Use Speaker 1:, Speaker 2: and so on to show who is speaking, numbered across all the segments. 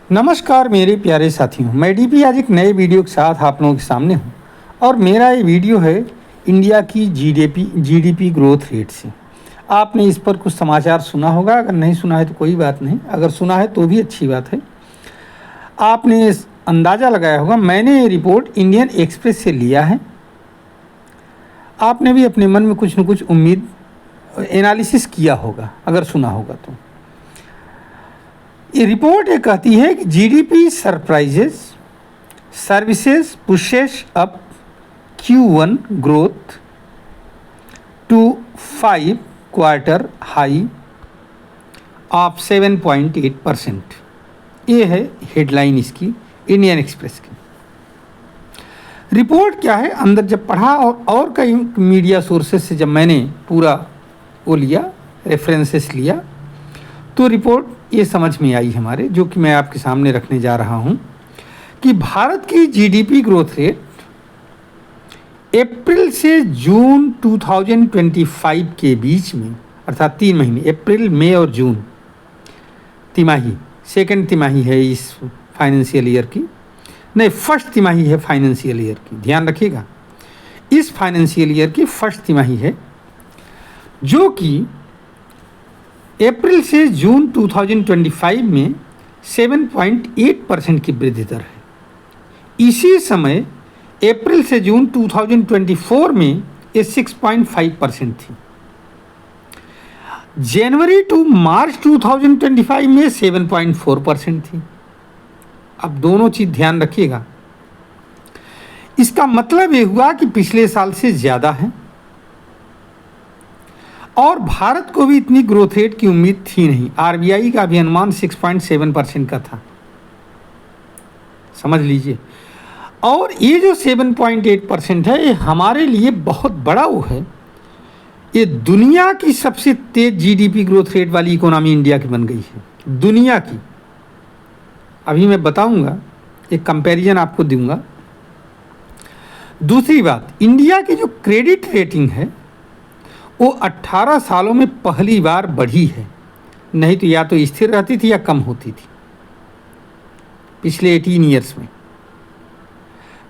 Speaker 1: नमस्कार मेरे प्यारे साथियों, मैं डीपी आज एक नए वीडियो के साथ आप लोगों के सामने हूँ और मेरा ये वीडियो है इंडिया की जीडीपी ग्रोथ रेट से। आपने इस पर कुछ समाचार सुना होगा, अगर नहीं सुना है तो कोई बात नहीं, अगर सुना है तो भी अच्छी बात है। आपने अंदाज़ा लगाया होगा, मैंने ये रिपोर्ट इंडियन एक्सप्रेस से लिया है। आपने भी अपने मन में कुछ न कुछ उम्मीद एनालिसिस किया होगा, अगर सुना होगा तो। ये रिपोर्ट ये कहती है कि GDP surprises services pushes up Q1 growth to 5 quarter high of 7.8%। ये है हेडलाइन इसकी, इंडियन एक्सप्रेस की। रिपोर्ट क्या है, अंदर जब पढ़ा और कई मीडिया सोर्सेस से जब मैंने पूरा वो लिया, रेफरेंसेस लिया, तो रिपोर्ट ये समझ में आई हमारे, जो कि मैं आपके सामने रखने जा रहा हूँ, कि भारत की जीडीपी ग्रोथ रेट अप्रैल से जून 2025 के बीच में, अर्थात 3 महीने, अप्रैल, मई और जून तिमाही, सेकंड तिमाही है इस फाइनेंशियल ईयर की, नहीं फर्स्ट तिमाही है फाइनेंशियल ईयर की, ध्यान रखिएगा, इस फाइनेंशियल ईयर की फर्स्ट तिमाही है, जो कि अप्रैल से जून 2025 में 7.8% की वृद्धि दर है। इसी समय अप्रैल से जून 2024 में ये 6.5% थी। जनवरी टू मार्च 2025 में 7.4% थी। अब दोनों चीज़ ध्यान रखिएगा। इसका मतलब ये हुआ कि पिछले साल से ज़्यादा है और भारत को भी इतनी ग्रोथ रेट की उम्मीद थी नहीं। आरबीआई का भी अनुमान 6.7% का था, समझ लीजिए। और ये जो 7.8% है, ये हमारे लिए बहुत बड़ा वो है। ये दुनिया की सबसे तेज जीडीपी ग्रोथ रेट वाली इकोनॉमी इंडिया की बन गई है, दुनिया की। अभी मैं बताऊंगा, एक कंपैरिजन आपको दूंगा। दूसरी बात, इंडिया की जो क्रेडिट रेटिंग है वो 18 सालों में पहली बार बढ़ी है, नहीं तो या तो स्थिर रहती थी या कम होती थी पिछले 18 ईयर्स में।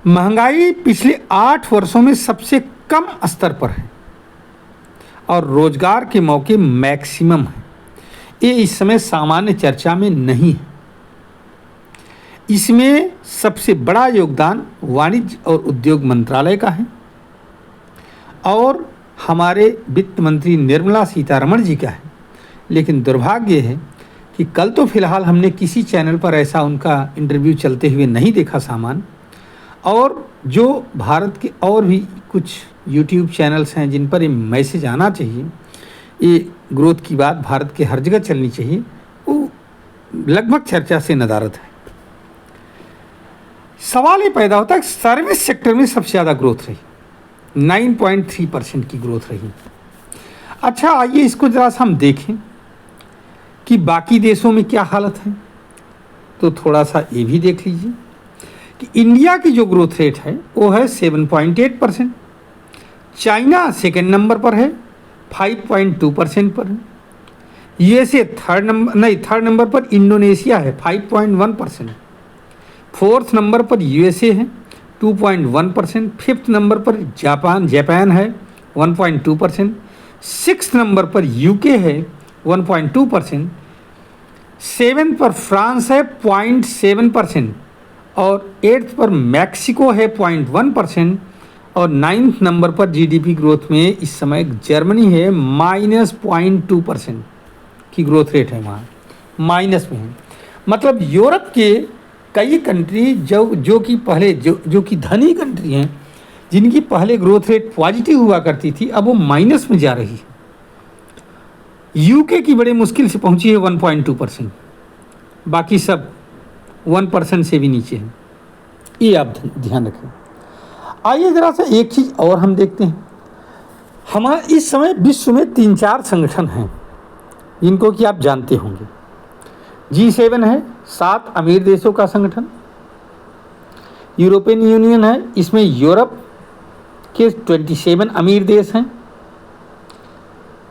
Speaker 1: महंगाई पिछले 8 वर्षों में सबसे कम स्तर पर है और रोजगार के मौके मैक्सिमम हैं। ये इस समय सामान्य चर्चा में नहीं है। इसमें सबसे बड़ा योगदान वाणिज्य और उद्योग मंत्रालय का है और हमारे वित्त मंत्री निर्मला सीतारमण जी का है। लेकिन दुर्भाग्य है कि कल तो फिलहाल हमने किसी चैनल पर ऐसा उनका इंटरव्यू चलते हुए नहीं देखा सामान, और जो भारत के और भी कुछ यूट्यूब चैनल्स हैं जिन पर ये मैसेज आना चाहिए, ये ग्रोथ की बात भारत के हर जगह चलनी चाहिए, वो लगभग चर्चा से नदारद है। सवाल ये पैदा होता है कि सर्विस सेक्टर में सबसे ज़्यादा ग्रोथ रही, 9.3% की ग्रोथ रही। अच्छा, आइए इसको ज़रा सा हम देखें कि बाकी देशों में क्या हालत है। तो थोड़ा सा ये भी देख लीजिए कि इंडिया की जो ग्रोथ रेट है वो है 7.8%। चाइना सेकेंड नंबर पर है, 5.2% पर है। यूएसए थर्ड नंबर पर इंडोनेशिया है, 5.1%। फोर्थ नंबर पर यूएसए है, 2.1%। फिफ्थ नंबर पर जापान है, 1.2%। सिक्स्थ नंबर पर यूके है, 1.2%। सेवेंथ पर फ्रांस है, 0.7%। और एट्थ पर मैक्सिको है, 0.1%। और नाइन्थ नंबर पर जीडीपी ग्रोथ में इस समय जर्मनी है, -0.2% की ग्रोथ रेट है, वहाँ माइनस में है। मतलब यूरोप के कई कंट्री जो कि धनी कंट्री हैं, जिनकी पहले ग्रोथ रेट पॉजिटिव हुआ करती थी, अब वो माइनस में जा रही है। यूके की बड़े मुश्किल से पहुंची है 1.2%, बाकी सब 1% से भी नीचे है। ये आप ध्यान रखें। आइए ज़रा सा एक चीज़ और हम देखते हैं। हमारे इस समय विश्व में 3-4 संगठन हैं जिनको कि आप जानते होंगे। G7 है, 7 अमीर देशों का संगठन। यूरोपियन यूनियन है, इसमें यूरोप के 27 अमीर देश हैं।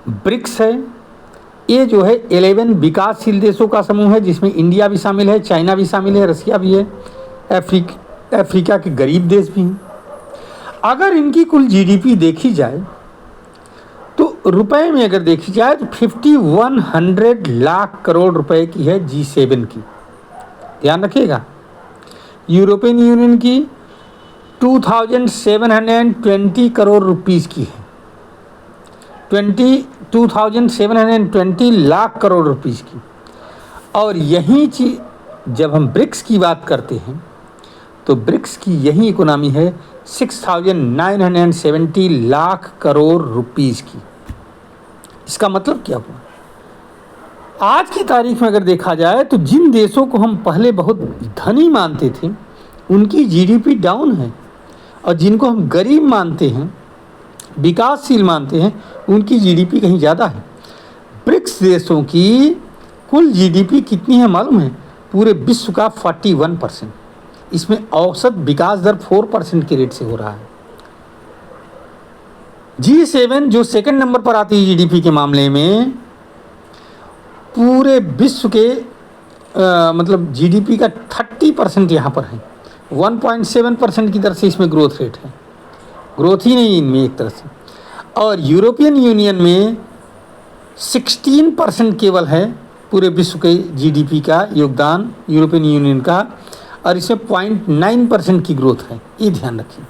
Speaker 1: ब्रिक्स है, ये जो है 11 विकासशील देशों का समूह है, जिसमें इंडिया भी शामिल है, चाइना भी शामिल है, रसिया भी है, अफ्रीका के गरीब देश भी हैं। अगर इनकी कुल जीडीपी देखी जाए तो रुपए में अगर देखी जाए तो 5100 लाख करोड़ रुपए की है G7 की, ध्यान रखिएगा। यूरोपियन यूनियन की 2720 करोड़ रुपीस की है, 2720 लाख करोड़ रुपीस की। और यही चीज जब हम ब्रिक्स की बात करते हैं तो ब्रिक्स की यही इकोनॉमी है 6970 लाख करोड़ रुपीस की। इसका मतलब क्या हुआ? आज की तारीख में अगर देखा जाए तो जिन देशों को हम पहले बहुत धनी मानते थे उनकी जीडीपी डाउन है, और जिनको हम गरीब मानते हैं, विकासशील मानते हैं, उनकी जीडीपी कहीं ज़्यादा है। ब्रिक्स देशों की कुल जीडीपी कितनी है मालूम है? पूरे विश्व का 41%। इसमें औसत विकास दर 4% के रेट से हो रहा है। G7 जो सेकंड नंबर पर आती है जीडीपी के मामले में, पूरे विश्व के मतलब जीडीपी का 30% यहाँ पर है। 1.7% की दर से इसमें ग्रोथ रेट है, ग्रोथ ही नहीं इनमें एक तरह से। और यूरोपियन यूनियन में 16% केवल है पूरे विश्व के जीडीपी का योगदान यूरोपियन यूनियन का, और इसमें 0.9% की ग्रोथ है, ये ध्यान रखिए।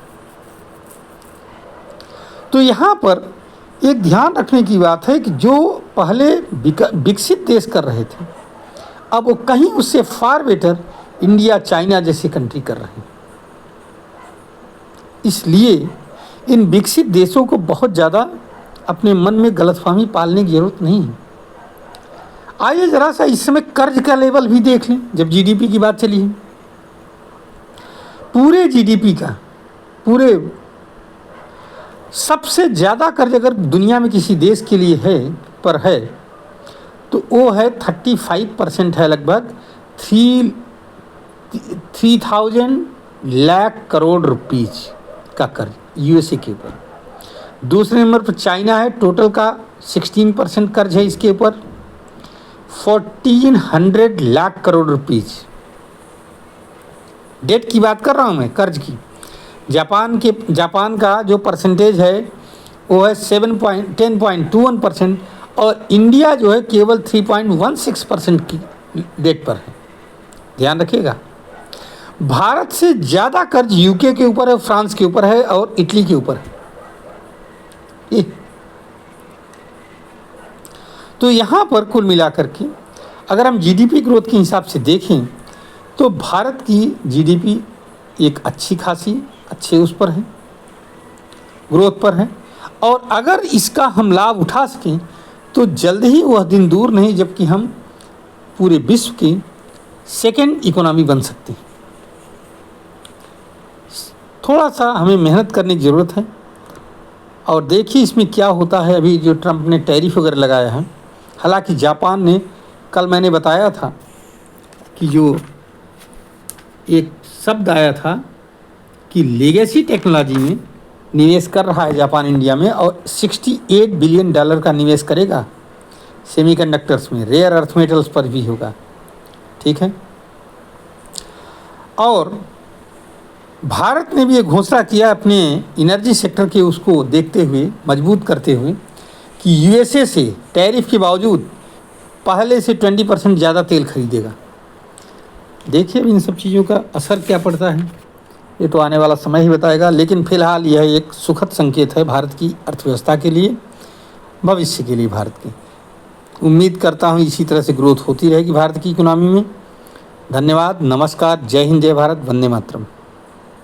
Speaker 1: तो यहाँ पर एक ध्यान रखने की बात है कि जो पहले विकसित देश कर रहे थे, अब वो कहीं उससे फार बेटर इंडिया, चाइना जैसे कंट्री कर रहे हैं। इसलिए इन विकसित देशों को बहुत ज़्यादा अपने मन में गलतफहमी पालने की जरूरत नहीं है। आइए ज़रा सा इस समय कर्ज का लेवल भी देख लें। जब जीडीपी की बात चली है, पूरे जीडीपी का पूरे सबसे ज़्यादा कर्ज अगर दुनिया में किसी देश के लिए है तो वो है 35% है, लगभग 3000 लाख करोड़ रुपीज का कर्ज यूएसए के ऊपर। दूसरे नंबर पर चाइना है, टोटल का 16% कर्ज है इसके ऊपर, 1400 लाख करोड़ रुपीज। डेट की बात कर रहा हूँ मैं, कर्ज की। जापान का जो परसेंटेज है वो है 10.21%, और इंडिया जो है केवल 3.16% की डेट पर है, ध्यान रखिएगा। भारत से ज़्यादा कर्ज यूके के ऊपर है, फ्रांस के ऊपर है और इटली के ऊपर है। तो यहाँ पर कुल मिलाकर के अगर हम जीडीपी ग्रोथ के हिसाब से देखें तो भारत की जीडीपी एक अच्छी खासी अच्छे उस पर है, ग्रोथ पर है। और अगर इसका हम लाभ उठा सकें तो जल्द ही वह दिन दूर नहीं जबकि हम पूरे विश्व की सेकेंड इकोनॉमी बन सकते हैं। थोड़ा सा हमें मेहनत करने की ज़रूरत है। और देखिए इसमें क्या होता है। अभी जो ट्रंप ने टैरिफ वगैरह लगाया है, हालांकि जापान ने, कल मैंने बताया था कि जो एक शब्द आया था कि लेगेसी टेक्नोलॉजी में निवेश कर रहा है जापान इंडिया में, और $68 बिलियन का निवेश करेगा सेमीकंडक्टर्स में, रेयर अर्थ मेटल्स पर भी होगा, ठीक है। और भारत ने भी ये घोषणा किया अपने एनर्जी सेक्टर के उसको देखते हुए, मजबूत करते हुए, कि यूएसए से टैरिफ के बावजूद पहले से 20% ज़्यादा तेल खरीदेगा। देखिए इन सब चीज़ों का असर क्या पड़ता है, ये तो आने वाला समय ही बताएगा। लेकिन फ़िलहाल यह एक सुखद संकेत है भारत की अर्थव्यवस्था के लिए, भविष्य के लिए भारत के। उम्मीद करता हूँ इसी तरह से ग्रोथ होती रहेगी भारत की इकोनॉमी में। धन्यवाद, नमस्कार, जय हिंद, जय भारत, वंदे मातरम।